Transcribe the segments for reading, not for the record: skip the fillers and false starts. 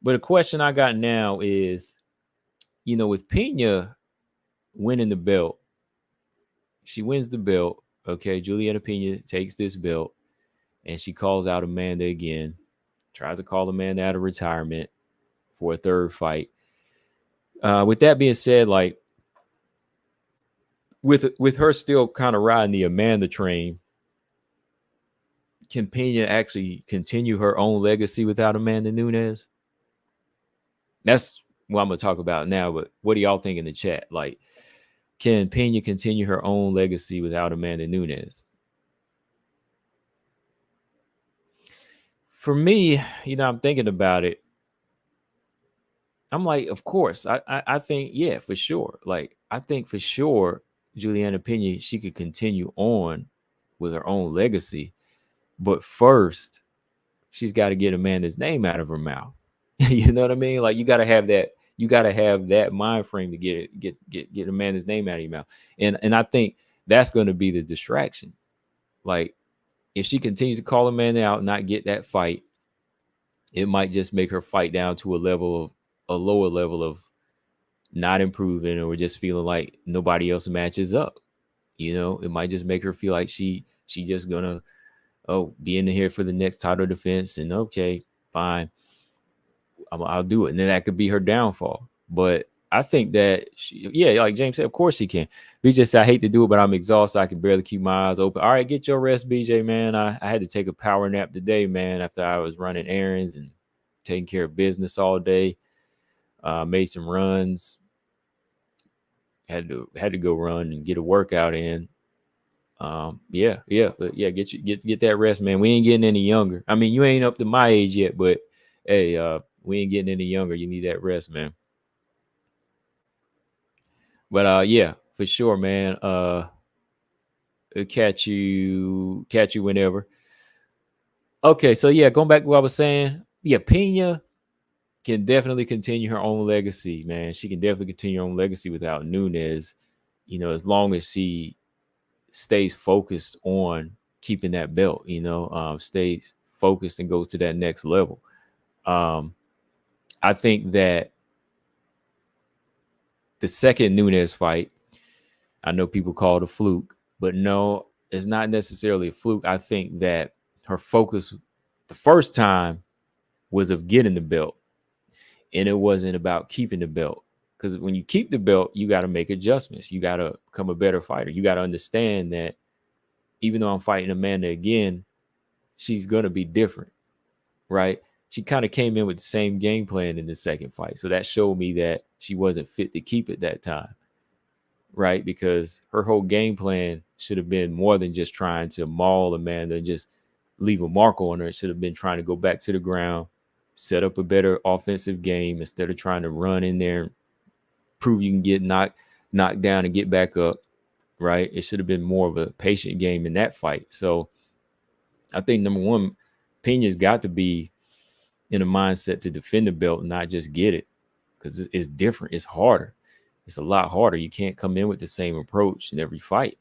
But a question I got now is, with Pena winning the belt, she wins the belt. Okay, Juliana Pena takes this belt and she calls out Amanda again, tries to call Amanda out of retirement for a third fight. With that being said, like with her still kind of riding the Amanda train, can Pena actually continue her own legacy without Amanda Nunes? That's what I'm gonna talk about now. But what do y'all think in the chat? Like, can Pena continue her own legacy without Amanda Nunes? For me, I'm thinking about it. I'm like, of course. I think, yeah, for sure. Like, I think for sure, Jullianna Pena, she could continue on with her own legacy. But first, she's got to get Amanda's name out of her mouth. You know what I mean? Like, you got to have that. You got to have that mind frame to get Amanda's name out of your mouth. And I think that's going to be the distraction. Like, if she continues to call Amanda out and not get that fight, it might just make her fight down to a lower level of not improving or just feeling like nobody else matches up. It might just make her feel like she just gonna be in here for the next title defense, and okay, fine, I'll do it, and then that could be her downfall. But I think that like James said, of course she can. BJ said, I hate to do it, but I'm exhausted. I can barely keep my eyes open. All right, get your rest, BJ, man. I had to take a power nap today, man, after I was running errands and taking care of business all day. Made some runs. Had to go run and get a workout in. But get that rest, man. We ain't getting any younger. I mean, you ain't up to my age yet, but hey, we ain't getting any younger. You need that rest, man. But yeah, for sure, man. Catch you whenever. Okay, so yeah, going back to what I was saying. Yeah, Pena can definitely continue her own legacy, man. She can definitely continue her own legacy without Nunes, as long as she stays focused on keeping that belt, stays focused and goes to that next level. I think that the second Nunes fight, I know people call it a fluke, but no, it's not necessarily a fluke. I think that her focus the first time was of getting the belt, and it wasn't about keeping the belt. Because when you keep the belt, you got to make adjustments. You got to become a better fighter. You got to understand that even though I'm fighting Amanda again, she's going to be different, right? She kind of came in with the same game plan in the second fight. So that showed me that she wasn't fit to keep it that time, right? Because her whole game plan should have been more than just trying to maul Amanda and just leave a mark on her. It should have been trying to go back to the ground, set up a better offensive game instead of trying to run in there, prove you can get knocked down and get back up, right? It should have been more of a patient game in that fight. So I think number one, Pena's got to be in a mindset to defend the belt and not just get it, because it's different. It's harder. It's a lot harder. You can't come in with the same approach in every fight,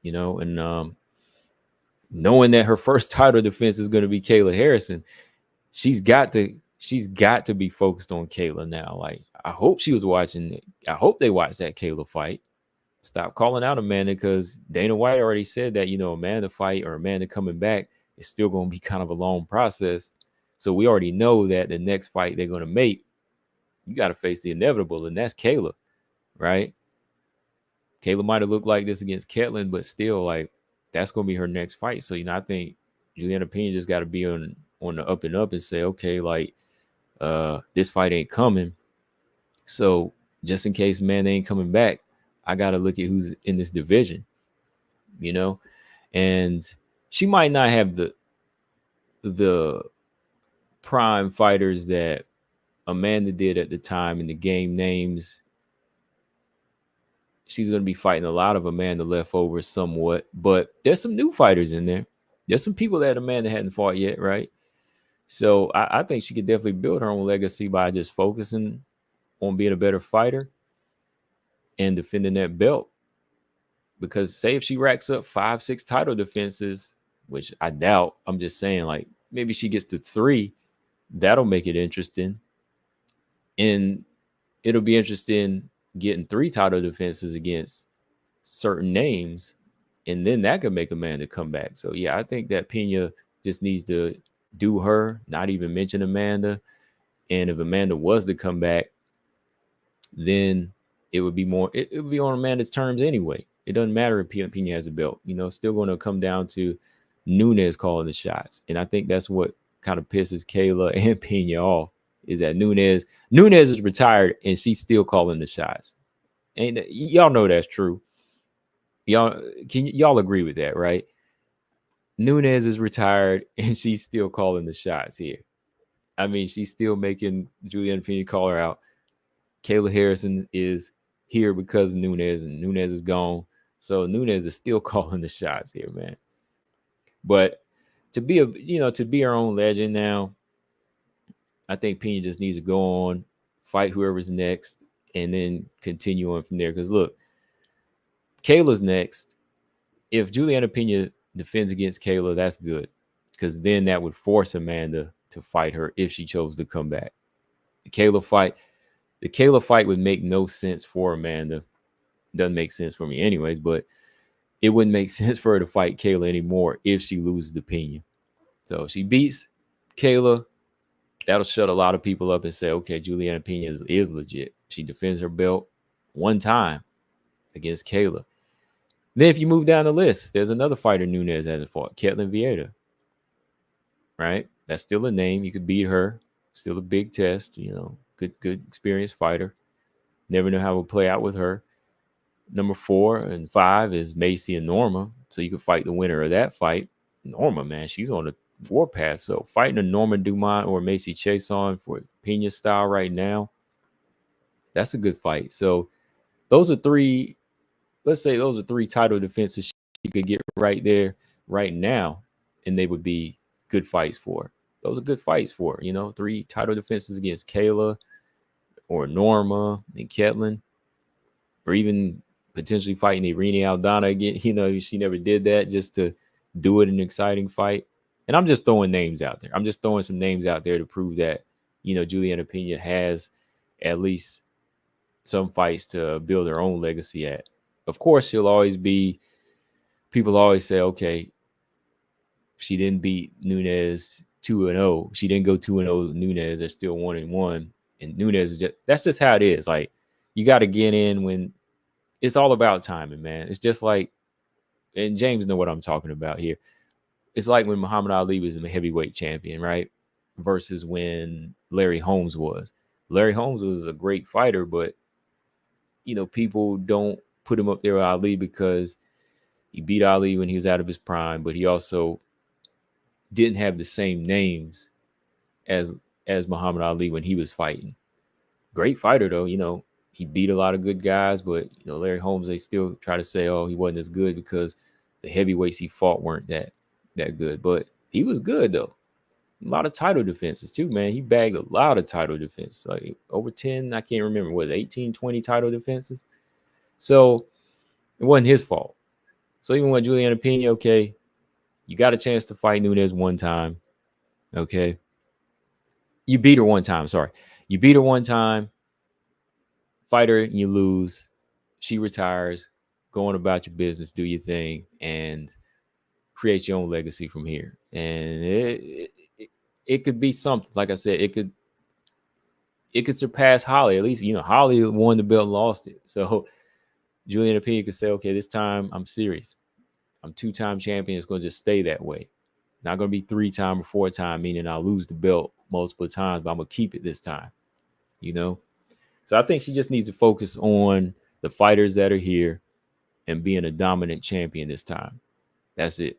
and knowing that her first title defense is going to be Kayla Harrison, she's got to be focused on Kayla now. Like, I hope she was watching it. I hope they watched that Kayla fight. Stop calling out Amanda, because Dana White already said that, Amanda fight or Amanda coming back is still going to be kind of a long process. So we already know that the next fight they're going to make, you got to face the inevitable, and that's Kayla, right? Kayla might have looked like this against Ketlin, but still, like, that's going to be her next fight. So, I think Jullianna Pena just got to be on the up and up and say, okay, like, this fight ain't coming. So just in case Amanda ain't coming back, I got to look at who's in this division, and she might not have the prime fighters that Amanda did at the time in the game names. She's going to be fighting a lot of Amanda leftovers somewhat, but there's some new fighters in there. There's some people that Amanda hadn't fought yet, right? So I think she could definitely build her own legacy by just focusing on being a better fighter and defending that belt. Because say if she racks up 5-6 title defenses, which I doubt, I'm just saying, like, maybe she gets to 3, That'll make it interesting. And it'll be interesting getting 3 title defenses against certain names. And then that could make Amanda come back. So yeah, I think that Pena just needs to do her, not even mention Amanda. And if Amanda was to come back, then it would be more, it would be on Amanda's terms anyway. It doesn't matter if Pena has a belt, it's still going to come down to Nunes calling the shots. And I think that's what kind of pisses Kayla and Pena off, is that Nunes is retired and she's still calling the shots. And y'all know that's true. Y'all agree with that, right? Nunes is retired and she's still calling the shots here. I mean, she's still making Jullianna Pena call her out. Kayla Harrison is here because of Nunes, and Nunes is gone. So Nunes is still calling the shots here, man. But to be her own legend now, I think Pena just needs to go on, fight whoever's next, and then continue on from there. Because look, Kayla's next. If Jullianna Pena defends against Kayla, that's good, because then that would force Amanda to fight her if she chose to come back. The Kayla fight would make no sense for Amanda. Doesn't make sense for me anyways, but it wouldn't make sense for her to fight Kayla anymore if she loses to Pena. So if she beats Kayla, that'll shut a lot of people up and say, okay, Jullianna Pena is legit. She defends her belt one time against Kayla. Then if you move down the list, there's another fighter Nunes hasn't fought, Ketlen Vieira. Right? That's still a name. You could beat her. Still a big test, good experienced fighter. Never know how it will play out with her. Number 4 and 5 is Macy and Norma. So you could fight the winner of that fight. Norma, man, she's on the warpath. So fighting a Norma Dumont or Macy Chiasson for Pena style right now, that's a good fight. So those are 3, let's say those are 3 title defenses she could get right there, right now, and they would be good fights for her. Those are good fights for her, 3 title defenses against Kayla or Norma and Ketlen, or even potentially fighting Irene Aldana again. She never did that, just to do it in an exciting fight. And I'm just throwing names out there. I'm just throwing some names out there to prove that, Jullianna Pena has at least some fights to build her own legacy at. Of course, she'll always be, people always say, okay, she didn't beat Nunes 2-0. She didn't go 2-0 Nunes. They're still 1-1. And Nunes is that's just how it is. Like, you got to get in when it's all about timing, man. It's just like, and James know what I'm talking about here. It's like when Muhammad Ali was a heavyweight champion, right? Versus when Larry Holmes was. Larry Holmes was a great fighter, but people don't put him up there with Ali because he beat Ali when he was out of his prime, but he also didn't have the same names as Muhammad Ali when he was fighting. Great fighter though, he beat a lot of good guys, but Larry Holmes, they still try to say, oh, he wasn't as good because the heavyweights he fought weren't that good. But he was good though. A lot of title defenses too, man. He bagged a lot of title defense, like over 10, I can't remember, what, 18, 20 title defenses. So it wasn't his fault. So even with Jullianna Pena, okay, you got a chance to fight Nunes one time. Okay. You beat her one time. Sorry. You beat her one time, fight her, and you lose. She retires, go on about your business, do your thing, and create your own legacy from here. And it could be something. Like I said, it could surpass Holly. At least, Holly won the belt and lost it. So Jullianna Pena could say, okay, this time I'm serious. I'm 2-time champion. It's going to just stay that way. Not going to be 3-time or 4-time, meaning I'll lose the belt multiple times, but I'm going to keep it this time. So I think she just needs to focus on the fighters that are here and being a dominant champion this time. That's it.